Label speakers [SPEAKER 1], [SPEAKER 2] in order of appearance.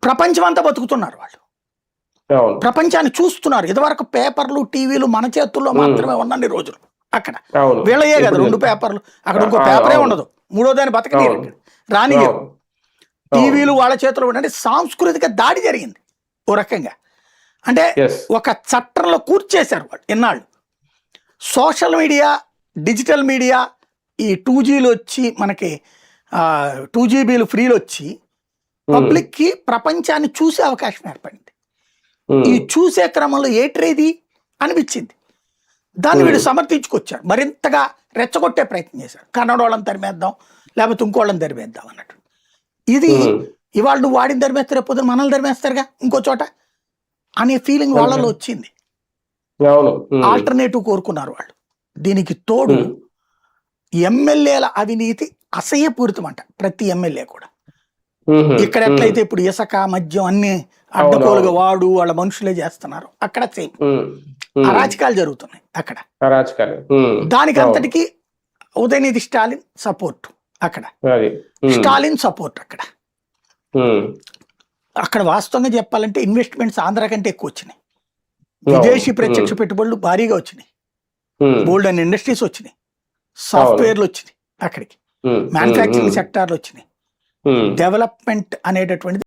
[SPEAKER 1] ప్రపంచం అంతా బతుకుతున్నారు వాళ్ళు. ప్రపంచాన్ని చూస్తున్నారు. ఇదివరకు పేపర్లు టీవీలు మన చేతుల్లో మాత్రమే ఉన్నన్ని రోజులు. అక్కడ వీళ్ళయే కదా 2 పేపర్లు, అక్కడ ఇంకో పేపరే ఉండదు. మూడో దాన్ని బతకనీరు, అక్కడ రానియరు. టీవీలు వాళ్ళ చేతిలో ఉంటే సాంస్కృతిక దాడి జరిగింది ఓ రకంగా. అంటే ఒక చట్టంలో కూర్చేశారు వాళ్ళు ఎన్నాళ్ళు. సోషల్ మీడియా, డిజిటల్ మీడియా, ఈ 2Gలు వచ్చి మనకి 2GB ఫ్రీలు వచ్చి పబ్లిక్కి ప్రపంచాన్ని చూసే అవకాశం ఏర్పడింది. ఈ చూసే క్రమంలో ఏట్రేది అనిపించింది. దాన్ని వీడు సమర్థించుకొచ్చాడు, మరింతగా రెచ్చగొట్టే ప్రయత్నం చేశాడు. కన్నడ వాళ్ళని తరిమేద్దాం, లేకపోతే ఇంకోళ్ళని తరిమేద్దాం అన్నట్టు. ఇది ఇవాళ నువ్వు వాడిని తరిమేస్తే రేపు మనల్ని తరిమేస్తారుగా ఇంకో చోట అనే ఫీలింగ్ వాళ్ళలో వచ్చింది. ఆల్టర్నేటివ్ కోరుకున్నారు వాళ్ళు. దీనికి తోడు ఎమ్మెల్యేల అవినీతి అసహ్యపూరితం అంట. ప్రతి ఎమ్మెల్యే కూడా ఇక్కడ ఎట్లయితే ఇప్పుడు ఇసుక, మద్యం అన్ని అడ్డగోలుగా వాడు వాళ్ళ మనుషులే చేస్తున్నారు, అక్కడ సేమ్ అరాచకాలు జరుగుతున్నాయి అక్కడ. దానికి అంతటికి ఉదయనిధి స్టాలిన్ సపోర్ట్ అక్కడ, స్టాలిన్ సపోర్ట్ అక్కడ. అక్కడ వాస్తవంగా చెప్పాలంటే ఇన్వెస్ట్మెంట్స్ ఆంధ్ర కంటే ఎక్కువ వచ్చినాయి. విదేశీ ప్రత్యక్ష పెట్టుబడులు భారీగా వచ్చినాయి. బోల్డ్ అండ్ ఇండస్ట్రీస్ వచ్చినాయి, సాఫ్ట్వేర్లు వచ్చినాయి, అక్కడికి మ్యానుఫ్యాక్చరింగ్ సెక్టార్లు వచ్చినాయి. డెవలప్మెంట్ అనేటటువంటిది